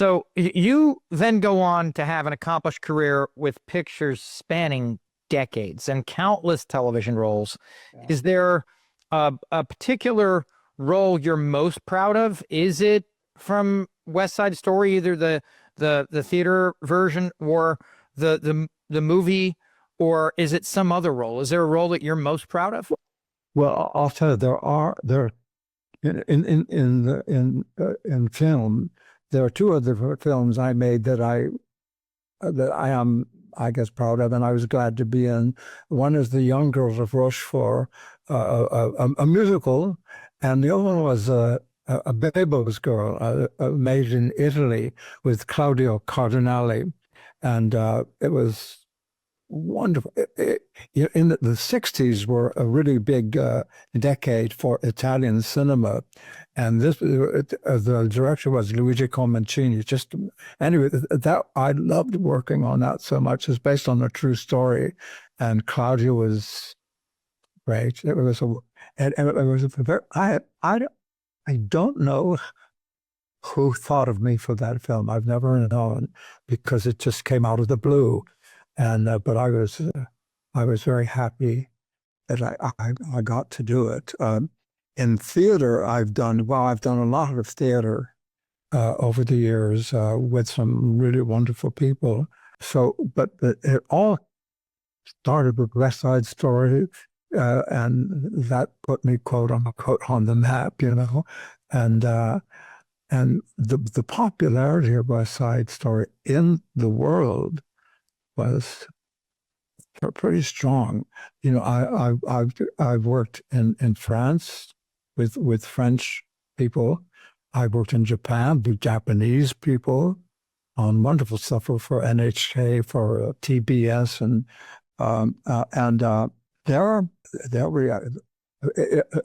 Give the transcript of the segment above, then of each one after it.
So you then go on to have an accomplished career with pictures spanning decades and countless television roles. Yeah. Is there a particular role you're most proud of? Is it from West Side Story, either the theater version or the movie, or is it some other role? Is there a role that you're most proud of? Well, I'll tell you, there in film, there are two other films I made that I am, I guess, proud of, and I was glad to be in. One is The Young Girls of Rochefort, a musical, and the other one was a Bebe's Girl, made in Italy with Claudio Cardinale, and it was wonderful. In the 60s were a really big decade for Italian cinema. And the director was Luigi Comencini. Just anyway, that I loved working on that so much. It's based on a true story, and Claudia was great. And it was a very. I don't know who thought of me for that film. I've never known because it just came out of the blue. And but I was very happy that I got to do it. In theater, I've done a lot of theater over the years with some really wonderful people. So, but it all started with West Side Story, and that put me quote unquote on the map, and the popularity of West Side Story in the world was pretty strong. I've worked in France with French people. I worked in Japan with Japanese people on wonderful stuff for NHK, for TBS, and there we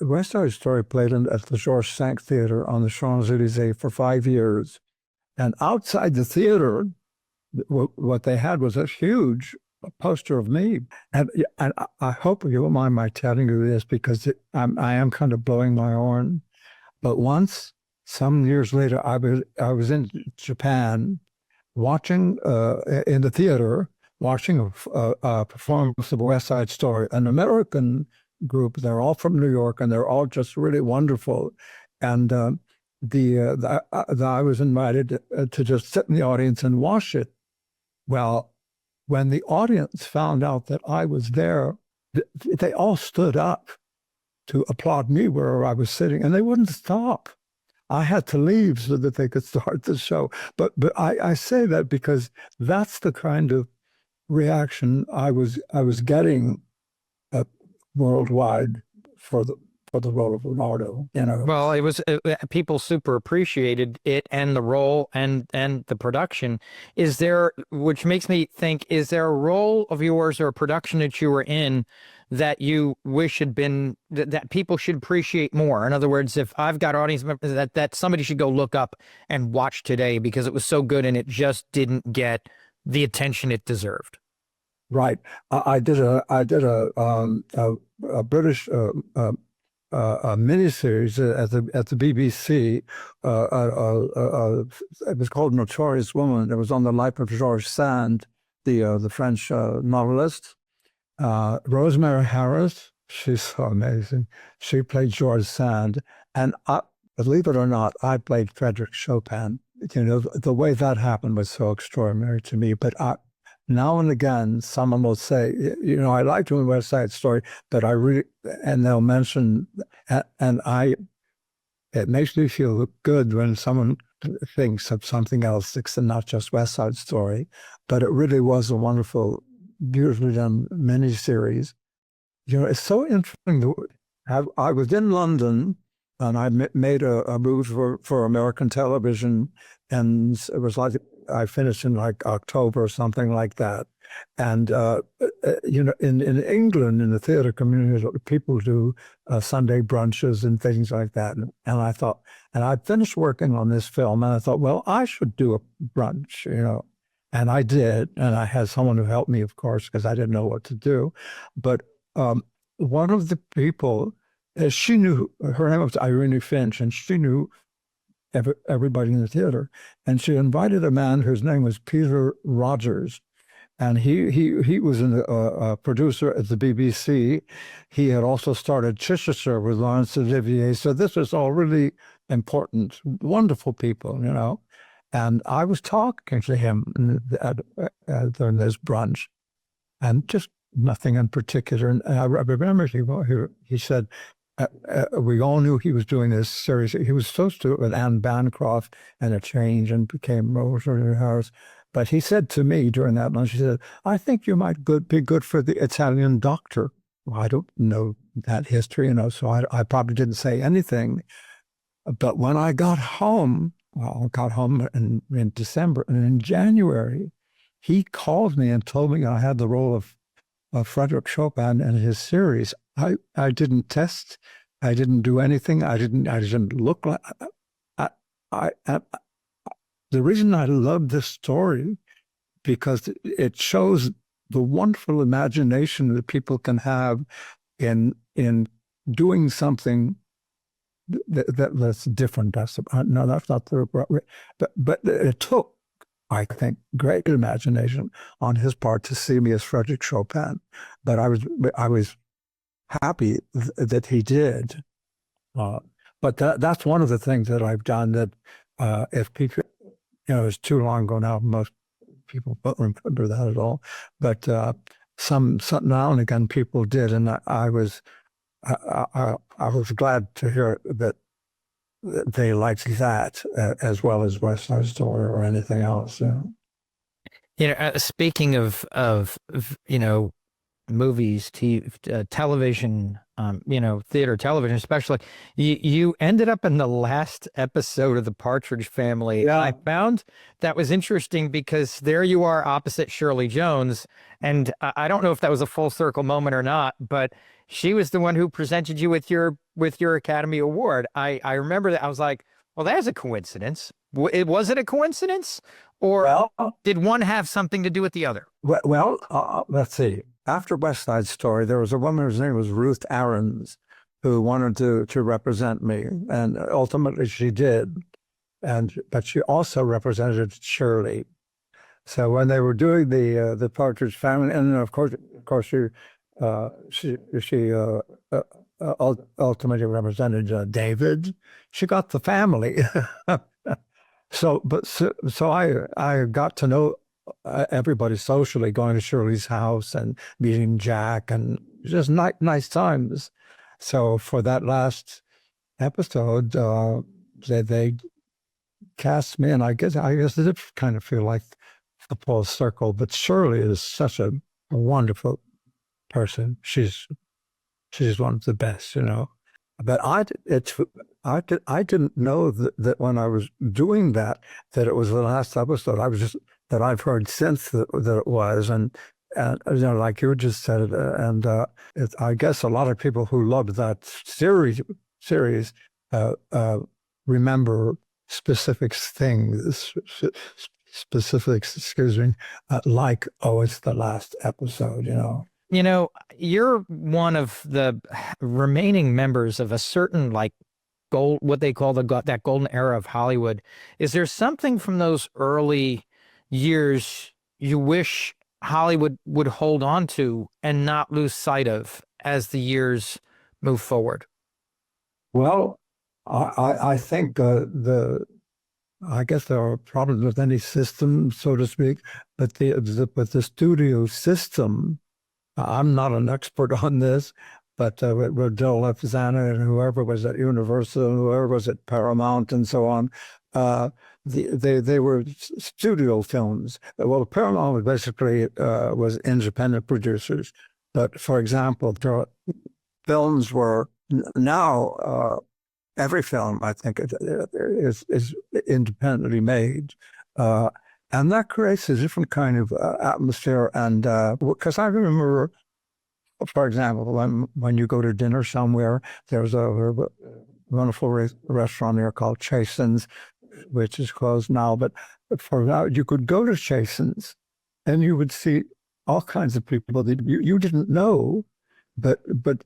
West Side Story played at the George Cinq Theater on the Champs-Élysées for 5 years, and outside the theater, what they had was a huge poster of me. And I hope you won't mind my telling you this because I am kind of blowing my horn. But once, some years later, I was in Japan watching in the theater, watching a performance of West Side Story, an American group. They're all from New York, and they're all just really wonderful. And I was invited to just sit in the audience and watch it. Well, when the audience found out that I was there, they all stood up to applaud me where I was sitting, and they wouldn't stop. I had to leave so that they could start the show. But I say that because that's the kind of reaction I was getting worldwide for the role of Leonardo. Well, it was people super appreciated it and the role and the production. Is there, which makes me think, is there a role of yours or a production that you were in that you wish had been that people should appreciate more? In other words, if I've got audience members that somebody should go look up and watch today because it was so good and it just didn't get the attention it deserved. Right. I did a British a miniseries at the BBC. It was called Notorious Woman. It was on the life of George Sand, the French novelist. Rosemary Harris, she's so amazing. She played George Sand, and believe it or not, I played Frederick Chopin. The way that happened was so extraordinary to me. But now and again, someone will say, I like doing West Side Story, but and they'll mention, and it makes me feel good when someone thinks of something else that's not just West Side Story, but it really was a wonderful, beautifully done miniseries. It's so interesting. I was in London, and I made a movie for American television, and it was like, I finished in like October or something like that. And, in England, in the theater community, people do Sunday brunches and things like that. And I thought, and I finished working on this film, and I thought, well, I should do a brunch, and I did. And I had someone who helped me, of course, because I didn't know what to do. But one of the people, she knew, her name was Irene Finch, and she knew everybody in the theater. And she invited a man whose name was Peter Rogers. And he was a producer at the BBC. He had also started Cherishes with Laurence Olivier. So this was all really important, wonderful people, you know. And I was talking to him during this brunch, and just nothing in particular. And I remember he said, we all knew he was doing this series. He was supposed to with Anne Bancroft and a change and became Rosalie Harris. But he said to me during that lunch, he said, I think you might be good for the Italian doctor. Well, I don't know that history, you know, so I probably didn't say anything. But when I got home, well, I got home in December, and in January, he called me and told me I had the role of Frederick Chopin in his series. I didn't test. I didn't do anything. I didn't look like. The reason I love this story, because it shows the wonderful imagination that people can have in doing something that's different. That's not the but it took, I think, great imagination on his part to see me as Frederick Chopin. But I was happy that he did. But that's one of the things that I've done that if people, you know, it's too long ago now, most people don't remember that at all. But some now and again people did, and I was glad to hear that they liked that as well as West Side Story or anything else. You know, speaking of you know, movies, television, you know, theater, television, especially, you ended up in the last episode of the Partridge Family. Yeah. I found that was interesting because there you are opposite Shirley Jones, and I don't know if that was a full circle moment or not, but she was the one who presented you with your Academy Award. I remember that. I was like, well, that's a coincidence. Was it a coincidence, or did one have something to do with the other? Well, let's see. After West Side Story, there was a woman whose name was Ruth Aarons who wanted to represent me, and ultimately she did. But she also represented Shirley. So when they were doing the Partridge Family, and then of course she ultimately represented David. She got the family. So I got to know everybody socially, going to Shirley's house and meeting Jack, and just nice times. So for that last episode, they cast me, and I guess it did kind of feel like a full circle. But Shirley is such a wonderful person. She's one of the best, you know. But I didn't know that when I was doing that it was the last episode. I was just that I've heard since that it was, and you know, like you just said, and I guess a lot of people who loved that series remember specifics, excuse me, like, oh, it's the last episode, you know. You know, you're one of the remaining members of a certain, like, what they call that golden era of Hollywood. Is there something from those early years you wish Hollywood would hold on to and not lose sight of as the years move forward? Well, I think I guess there are problems with any system, so to speak, but the studio system. I'm not an expert on this, but with Joe Lefzana and whoever was at Universal, and whoever was at Paramount, and so on, they were studio films. Well, Paramount was basically was independent producers, but for example, films were now every film, I think, is independently made. And that creates a different kind of atmosphere. And because I remember, for example, when you go to dinner somewhere, there's a wonderful restaurant there called Chasen's, which is closed now. But for now, you could go to Chasen's and you would see all kinds of people that you didn't know. But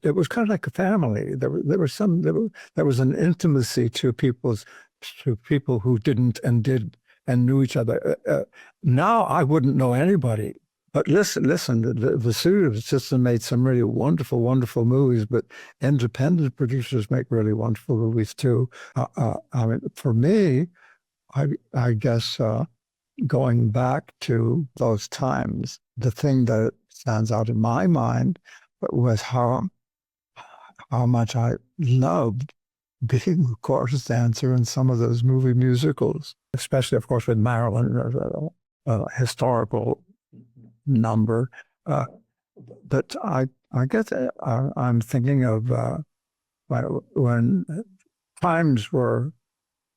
it was kind of like a family. There was an intimacy to people's to people who didn't and did and knew each other. Now I wouldn't know anybody. But listen, the studio system made some really wonderful, wonderful movies, but independent producers make really wonderful movies too. I mean, for me, I guess going back to those times, the thing that stands out in my mind was how much I loved being a chorus dancer in some of those movie musicals, especially, of course, with Marilyn, a historical number. But I guess I'm thinking of when times were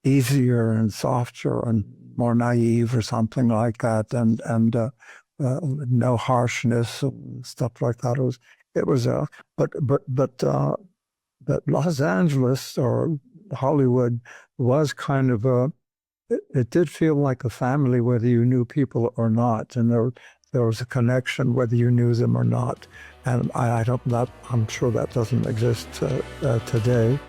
easier and softer and more naive or something like that, and no harshness and stuff like that. It was but Los Angeles or Hollywood was kind of it did feel like a family, whether you knew people or not, and there was a connection whether you knew them or not. And I don't that I'm sure that doesn't exist today.